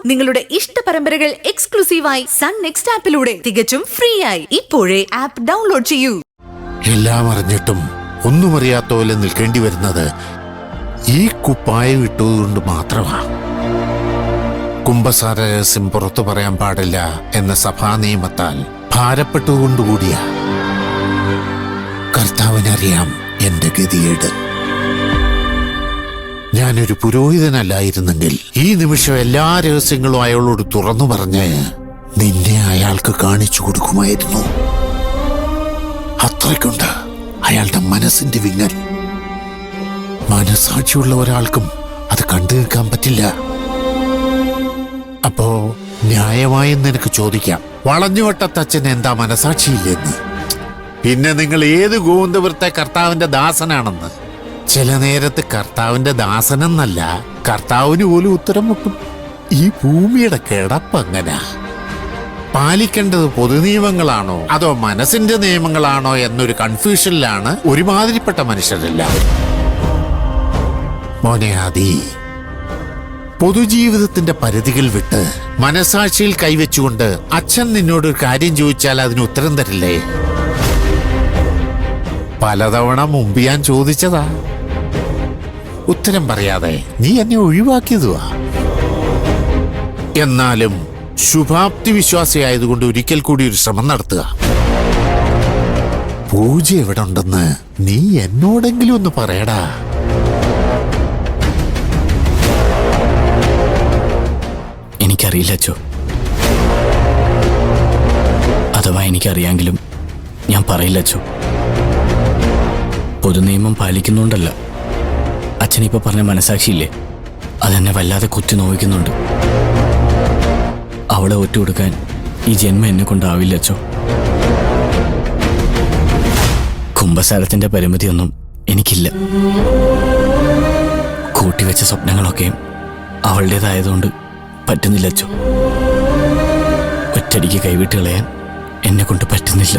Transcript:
നിങ്ങളുടെ ഇഷ്ട പരമ്പരകൾ എക്സ്ക്ലൂസീവായി സൺ നെക്സ്റ്റ് ആപ്പിലൂടെ തികച്ചും ഫ്രീ ആയി ഇപ്പോഴേ ആപ്പ് ഡൗൺലോഡ് ചെയ്യൂ. എല്ലാം അറിഞ്ഞിട്ടും ഒന്നും അറിയാത്ത പോലെ നിൽക്കേണ്ടി വരുന്നത് ഈ കുപ്പായം ഇട്ടതുകൊണ്ട് മാത്രമാണ്. കുംഭസാര രഹസ്യം പുറത്തു പറയാൻ പാടില്ല എന്ന സഭാ നിയമത്താൽ ഭാരപ്പെട്ടുകൊണ്ടുകൂടിയ കർത്താവിനറിയാം എന്റെ ഗതികേട്. ഞാനൊരു പുരോഹിതനല്ലായിരുന്നെങ്കിൽ ഈ നിമിഷം എല്ലാ രഹസ്യങ്ങളും അയാളോട് തുറന്നു പറഞ്ഞ് നിന്നെ അയാൾക്ക് കാണിച്ചു കൊടുക്കുമായിരുന്നു. അത്രയ്ക്കുണ്ട് അയാളുടെ മനസ്സിന്റെ വിങ്ങൽ. മനസാക്ഷിയുള്ള ഒരാൾക്കും അത് കണ്ടു നിൽക്കാൻ പറ്റില്ല. അപ്പോ ന്യായമായും നിനക്ക് ചോദിക്കാം, വളഞ്ഞുവട്ടത്തച്ഛന് എന്താ മനസാക്ഷിയില്ലെന്ന്? പിന്നെ നിങ്ങൾ ഏത് ഗോവിന്ദപുരത്തെ കർത്താവിന്റെ ദാസനാണെന്ന്? ചില നേരത്ത് കർത്താവിന്റെ ദാസനെന്നല്ല, കർത്താവിന് പോലും ഉത്തരം മുട്ടും. ഈ ഭൂമിയുടെ കിടപ്പങ്ങനെ. പാലിക്കേണ്ടത് പൊതുനിയമങ്ങളാണോ അതോ മനസ്സിന്റെ നിയമങ്ങളാണോ എന്നൊരു കൺഫ്യൂഷനിലാണ് ഒരുമാതിരിപ്പെട്ട മനുഷ്യരെല്ലാവരും. മോനെ ആദി, പൊതുജീവിതത്തിന്റെ പരിധികൾ വിട്ട് മനസാക്ഷിയിൽ കൈവച്ചുകൊണ്ട് അച്ഛൻ നിന്നോടൊരു കാര്യം ചോദിച്ചാൽ അതിന് ഉത്തരം തരില്ലേ? പലതവണ മുമ്പ് ഞാൻ ചോദിച്ചതാ, ഉത്തരം പറയാതെ നീ എന്നെ ഒഴിവാക്കിയതുവാ. എന്നാലും ശുഭാപ്തി വിശ്വാസിയായതുകൊണ്ട് ഒരിക്കൽ കൂടി ഒരു ശ്രമം നടത്തുക. പൂജ എവിടെ ഉണ്ടെന്ന് നീ എന്നോടെങ്കിലും ഒന്ന് പറയടാ. എനിക്കറിയില്ല അച്ചോ. അഥവാ എനിക്കറിയാമെങ്കിലും ഞാൻ പറയില്ല അച്ചോ. പൊതുനിയമം പാലിക്കുന്നുണ്ടല്ല, അച്ഛനിപ്പോൾ പറഞ്ഞ മനസാക്ഷിയില്ലേ, അതെന്നെ വല്ലാതെ കുത്തി നോവിക്കുന്നുണ്ട്. അവളെ ഒറ്റുകൊടുക്കാൻ ഈ ജന്മം എന്നെ കൊണ്ടാവില്ല അച്ചോ. കുംഭസാരത്തിന്റെ പരിമിതിയൊന്നും എനിക്കില്ല. കൂട്ടിവെച്ച സ്വപ്നങ്ങളൊക്കെ അവളുടേതായതുകൊണ്ട് പറ്റുന്നില്ല അച്ചോ. ഒറ്റടിക്ക് കൈവിട്ട് കളയാൻ എന്നെ കൊണ്ട് പറ്റുന്നില്ല.